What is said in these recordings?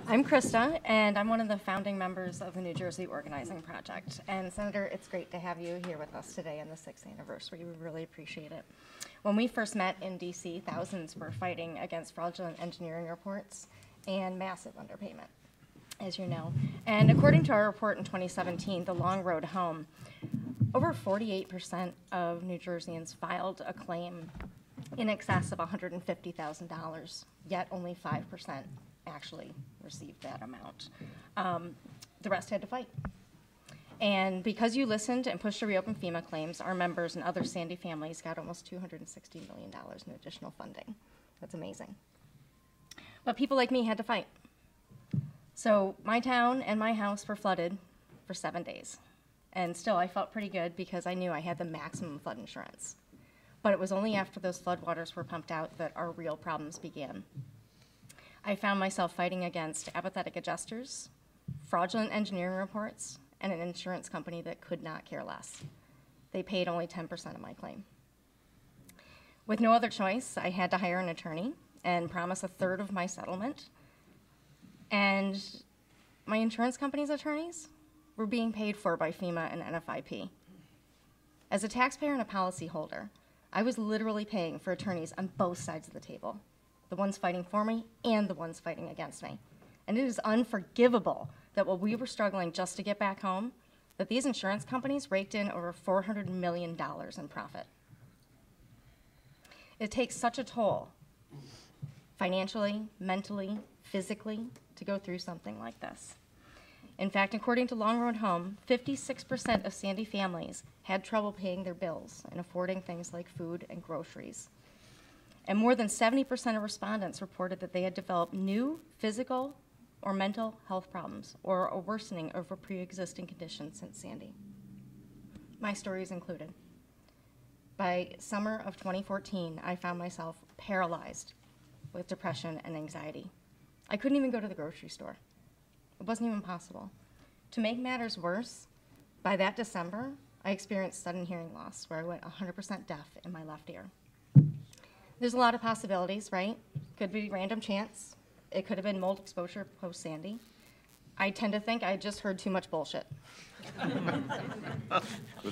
I'm Krista, and I'm one of the founding members of the New Jersey Organizing Project. And Senator, it's great to have you here with us today on the 6th anniversary. We really appreciate it. When we first met in DC, thousands were fighting against fraudulent engineering reports and massive underpayment, as you know. And according to our report in 2017, The Long Road Home, over 48% of New Jerseyans filed a claim in excess of $150,000, yet only 5% actually received that amount. The rest had to fight. And because you listened and pushed to reopen FEMA claims, our members and other Sandy families got almost $260 million in additional funding. That's amazing. But people like me had to fight. So my town and my house were flooded for 7 days. And still, I felt pretty good because I knew I had the maximum flood insurance. But it was only after those floodwaters were pumped out that our real problems began. I found myself fighting against apathetic adjusters, fraudulent engineering reports, and an insurance company that could not care less. They paid only 10% of my claim. With no other choice, I had to hire an attorney and promise a third of my settlement. And my insurance company's attorneys were being paid for by FEMA and NFIP. As a taxpayer and a policyholder, I was literally paying for attorneys on both sides of the table, the ones fighting for me and the ones fighting against me. And it is unforgivable that while we were struggling just to get back home, that these insurance companies raked in over $400 million in profit. It takes such a toll, financially, mentally, physically, to go through something like this. In fact, according to Long Road Home, 56% of Sandy families had trouble paying their bills and affording things like food and groceries. And more than 70% of respondents reported that they had developed new physical or mental health problems or a worsening of a pre-existing condition since Sandy. My story is included. By summer of 2014, I found myself paralyzed with depression and anxiety. I couldn't even go to the grocery store. It wasn't even possible. To make matters worse, by that December, I experienced sudden hearing loss where I went 100% deaf in my left ear. There's a lot of possibilities, right? Could be random chance. It could have been mold exposure post-Sandy. I tend to think I just heard too much bullshit. But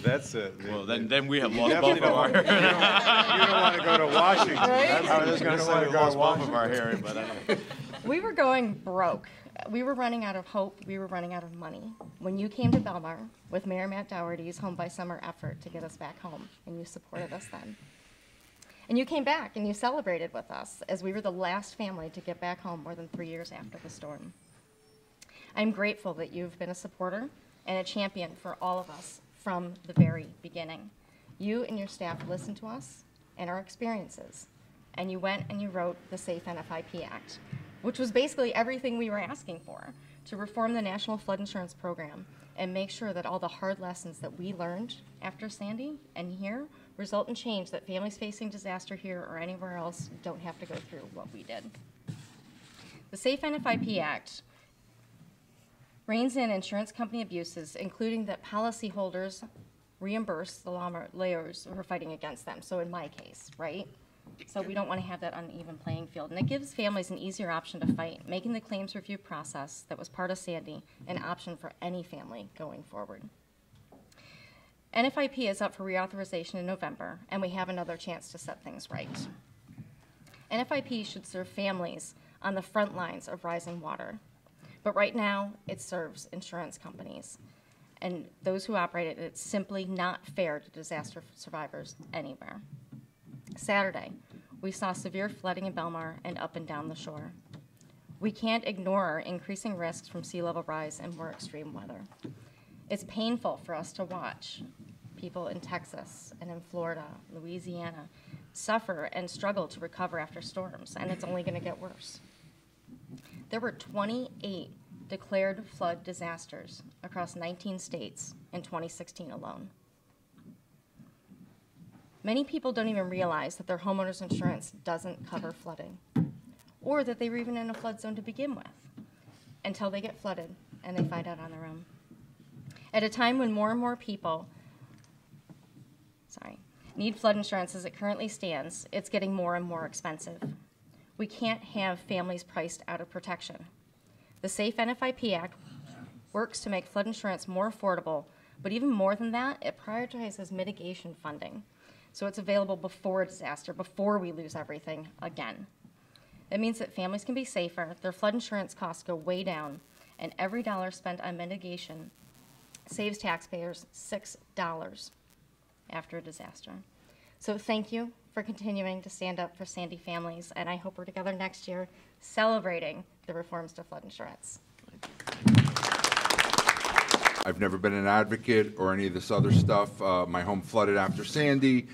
that's well, then we have you lost both of our you don't want to go to Washington. Right? That's I was going to say we lost both of Washington. our hearing, but I don't. We were going broke. We were running out of hope. We were running out of money. When you came to Belmar with Mayor Matt Dougherty's Home by Summer effort to get us back home, and you supported us then. And you came back and you celebrated with us as we were the last family to get back home more than 3 years after the storm. I'm grateful that you've been a supporter and a champion for all of us from the very beginning. You and your staff listened to us and our experiences, and you went and you wrote the Safe NFIP Act, which was basically everything we were asking for, to reform the National Flood Insurance Program and make sure that all the hard lessons that we learned after Sandy and here result in change that families facing disaster here or anywhere else don't have to go through what we did. The Safe NFIP Act reins in insurance company abuses, including that policyholders reimburse the lawyers who are fighting against them. So in my case, right? So we don't want to have that uneven playing field. And it gives families an easier option to fight, making the claims review process that was part of Sandy an option for any family going forward. NFIP is up for reauthorization in November, and we have another chance to set things right. NFIP should serve families on the front lines of rising water, but right now it serves insurance companies and those who operate it. It's simply not fair to disaster survivors anywhere. Saturday, we saw severe flooding in Belmar and up and down the shore. We can't ignore increasing risks from sea level rise and more extreme weather. It's painful for us to watch people in Texas and in Florida, Louisiana, suffer and struggle to recover after storms, and it's only going to get worse. There were 28 declared flood disasters across 19 states in 2016 alone. Many people don't even realize that their homeowner's insurance doesn't cover flooding, or that they were even in a flood zone to begin with, until they get flooded and they find out on their own. At a time when more and more people need flood insurance as it currently stands, it's getting more and more expensive. We can't have families priced out of protection. The SAFE NFIP Act works to make flood insurance more affordable, but even more than that, it prioritizes mitigation funding. So it's available before a disaster, before we lose everything again. It means that families can be safer, their flood insurance costs go way down, and every dollar spent on mitigation saves taxpayers $6 after a disaster. So thank you for continuing to stand up for Sandy families, and I hope we're together next year celebrating the reforms to flood insurance. I've never been an advocate or any of this other stuff. My home flooded after Sandy,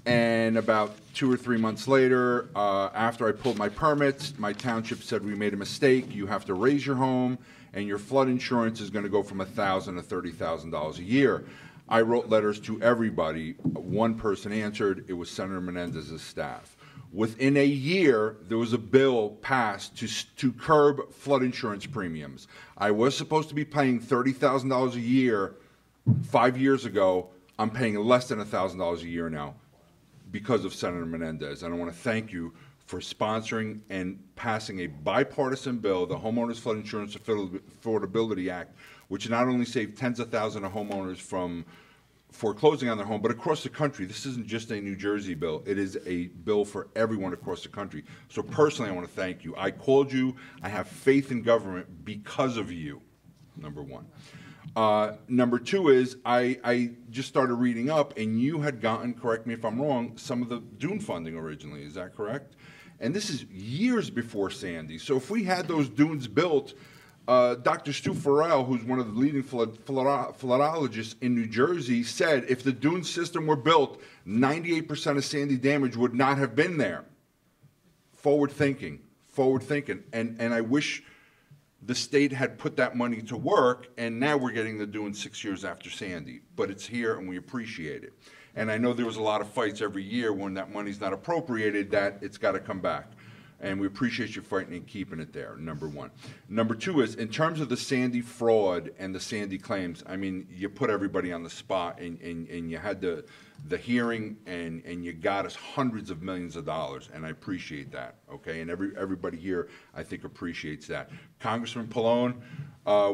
and about 2 or 3 months later, after I pulled my permits, my township said, we made a mistake. You have to raise your home, and your flood insurance is going to go from $1,000 to $30,000 a year. I wrote letters to everybody. One person answered. It was Senator Menendez's staff. Within a year, there was a bill passed to curb flood insurance premiums. I was supposed to be paying $30,000 a year 5 years ago. I'm paying less than $1,000 a year now because of Senator Menendez. And I want to thank you for sponsoring and passing a bipartisan bill, the Homeowners Flood Insurance Affordability Act, which not only saved tens of thousands of homeowners from foreclosing on their home, but across the country. This isn't just a New Jersey bill. It is a bill for everyone across the country. So personally, I want to thank you. I called you. I have faith in government because of you, number one. Number two is I just started reading up, and you had gotten, correct me if I'm wrong, some of the dune funding originally. Is that correct? And this is years before Sandy. So if we had those dunes built, Dr. Stu Farrell, who's one of the leading floodologists in New Jersey, said if the dune system were built, 98% of Sandy damage would not have been there. Forward thinking. And I wish the state had put that money to work, and now we're getting the dune 6 years after Sandy. But it's here, and we appreciate it. And I know there was a lot of fights every year when that money's not appropriated, that it's got to come back. And we appreciate you fighting and keeping it there, number one. Number two is, in terms of the Sandy fraud and the Sandy claims, I mean, you put everybody on the spot, and you had the hearing, and you got us hundreds of millions of dollars, and I appreciate that, okay? And everybody here, I think, appreciates that. Congressman Pallone,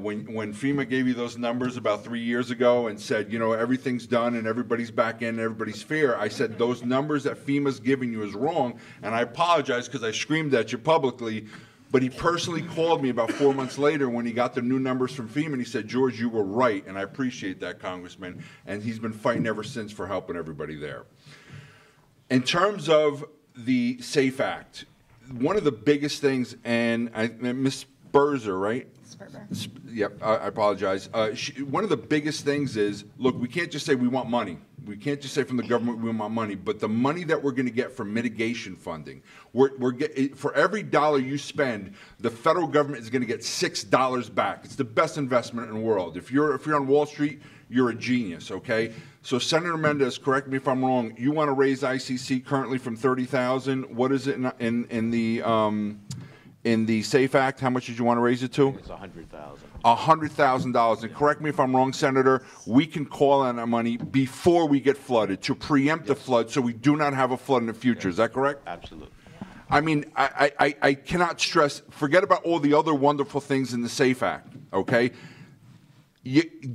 when FEMA gave you those numbers about 3 years ago and said, you know, everything's done and everybody's back in and everybody's fair, I said those numbers that FEMA's giving you is wrong, and I apologize because I screamed at you publicly, but he personally called me about 4 months later when he got the new numbers from FEMA, and he said, George, you were right, and I appreciate that, Congressman, and he's been fighting ever since for helping everybody there. In terms of the SAFE Act, one of the biggest things, and Ms. Berzer, right? Yep, I apologize. One of the biggest things is, look, we can't just say we want money. We can't just say from the government we want money, but the money that we're going to get from mitigation funding, for every dollar you spend, the federal government is going to get $6 back. It's the best investment in the world. If you're on Wall Street, you're a genius, okay? So Senator Menendez, correct me if I'm wrong, you want to raise ICC currently from $30,000. What is it in the SAFE Act? How much did you want to raise it to? It's $100,000. $100,000. And correct me if I'm wrong, Senator, we can call on that money before we get flooded to preempt the flood so we do not have a flood in the future. Is that correct? Absolutely. I mean, I cannot stress, forget about all the other wonderful things in the SAFE Act, okay?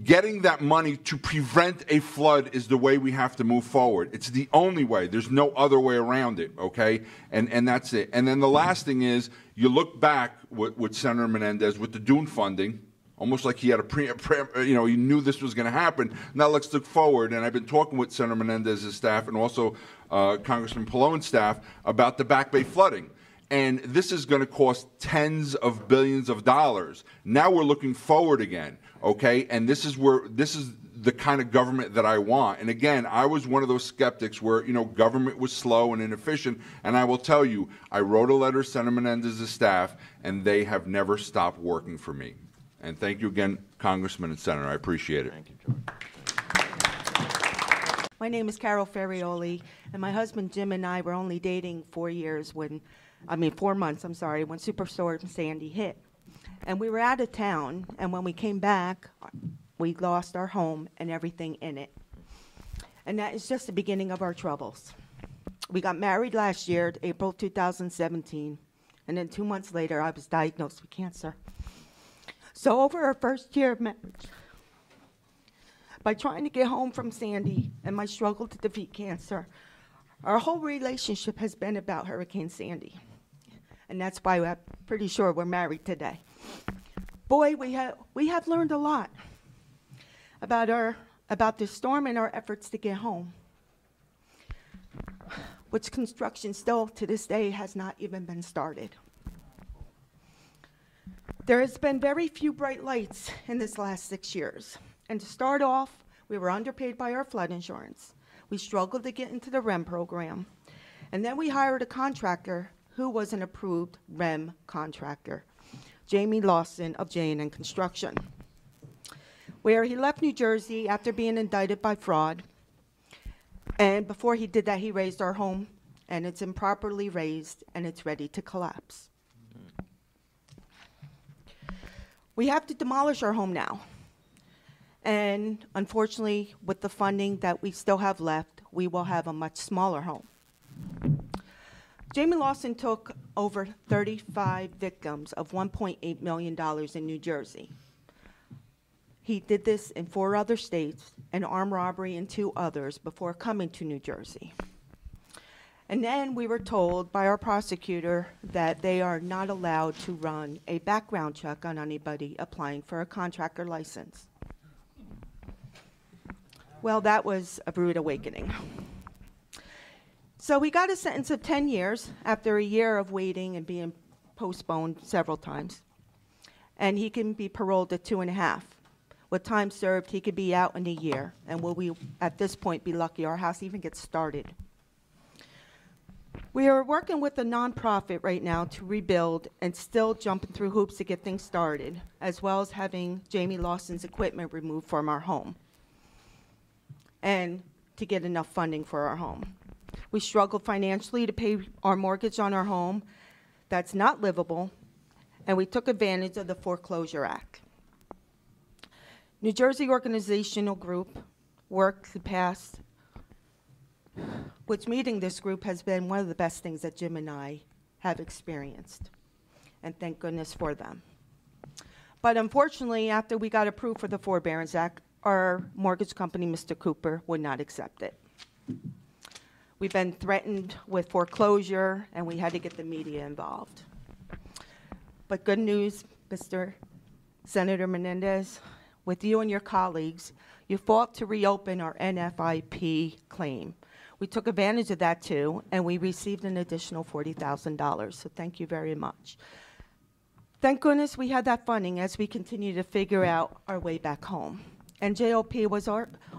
Getting that money to prevent a flood is the way we have to move forward. It's the only way. There's no other way around it, okay? And that's it. And then the last thing is, you look back with Senator Menendez with the dune funding, almost like he had he knew this was going to happen. Now let's look forward. And I've been talking with Senator Menendez's staff and also Congressman Pallone's staff about the Back Bay flooding. And this is going to cost tens of billions of dollars. Now we're looking forward again, okay? And this is the kind of government that I want. And again, I was one of those skeptics where, you know, government was slow and inefficient. And I will tell you, I wrote a letter to Senator Menendez's staff, and they have never stopped working for me. And thank you again, Congressman and Senator. I appreciate it. Thank you, George. My name is Carol Ferrioli, and my husband Jim and I were only dating 4 months, I'm sorry, when Superstorm Sandy hit. And we were out of town, and when we came back, we lost our home and everything in it. And that is just the beginning of our troubles. We got married last year, April 2017, and then 2 months later, I was diagnosed with cancer. So over our first year of marriage, by trying to get home from Sandy and my struggle to defeat cancer, our whole relationship has been about Hurricane Sandy. And that's why I'm pretty sure we're married today. Boy, we have learned a lot about this storm and our efforts to get home, which construction still to this day has not even been started. There has been very few bright lights in this last 6 years. And to start off, we were underpaid by our flood insurance. We struggled to get into the REM program. And then we hired a contractor who was an approved REM contractor, Jamie Lawson of J&N Construction, where he left New Jersey after being indicted by fraud. And before he did that, he raised our home, and it's improperly raised, and it's ready to collapse. We have to demolish our home now. And unfortunately, with the funding that we still have left, we will have a much smaller home. Jamie Lawson took over 35 victims of $1.8 million in New Jersey. He did this in 4 other states, an armed robbery in 2 others before coming to New Jersey. And then we were told by our prosecutor that they are not allowed to run a background check on anybody applying for a contractor license. Well, that was a rude awakening. So we got a sentence of 10 years after a year of waiting and being postponed several times. And he can be paroled at 2.5. With time served, he could be out in a year. And will we, at this point, be lucky our house even gets started? We are working with a nonprofit right now to rebuild and still jumping through hoops to get things started, as well as having Jamie Lawson's equipment removed from our home and to get enough funding for our home. We struggled financially to pay our mortgage on our home. That's not livable, and we took advantage of the Foreclosure Act. New Jersey Organizational Group worked to pass, which meeting this group has been one of the best things that Jim and I have experienced, and thank goodness for them. But unfortunately, after we got approved for the Forbearance Act, our mortgage company, Mr. Cooper, would not accept it. We've been threatened with foreclosure, and we had to get the media involved. But good news, Mr. Senator Menendez, with you and your colleagues, you fought to reopen our NFIP claim. We took advantage of that too, and we received an additional $40,000, so thank you very much. Thank goodness we had that funding as we continue to figure out our way back home. And JOP was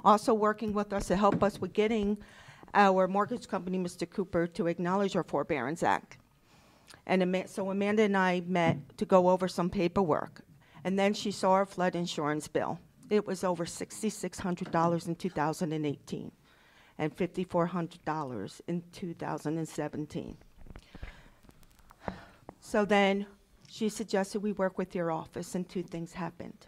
also working with us to help us with getting our mortgage company, Mr. Cooper, to acknowledge our Forbearance Act. And so Amanda and I met to go over some paperwork. And then she saw our flood insurance bill. It was over $6,600 in 2018 and $5,400 in 2017. So then she suggested we work with your office, and 2 things happened.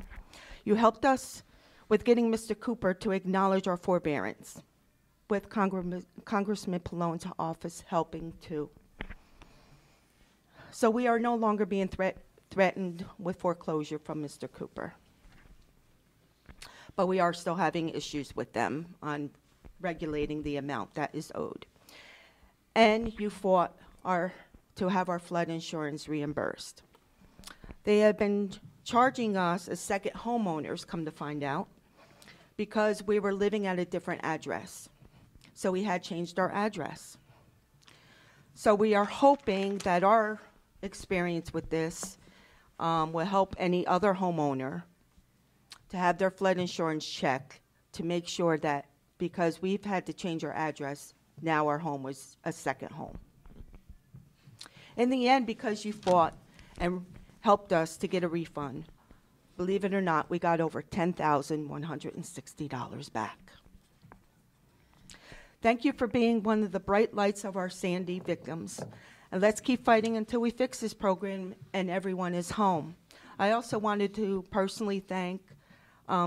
You helped us with getting Mr. Cooper to acknowledge our forbearance, with Congressman Pallone's office helping too. So we are no longer being threatened with foreclosure from Mr. Cooper. But we are still having issues with them on regulating the amount that is owed. And you fought to have our flood insurance reimbursed. They have been charging us as second homeowners, come to find out, because we were living at a different address. So we had changed our address. So we are hoping that our experience with this will help any other homeowner to have their flood insurance checked to make sure that, because we've had to change our address, now our home was a second home. In the end, because you fought and helped us to get a refund, believe it or not, we got over $10,160 back. Thank you for being one of the bright lights of our Sandy victims. And let's keep fighting until we fix this program and everyone is home. I also wanted to personally thank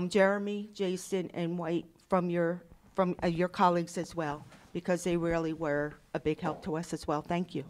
Jeremy, Jason, and White from your colleagues as well, because they really were a big help to us as well. Thank you.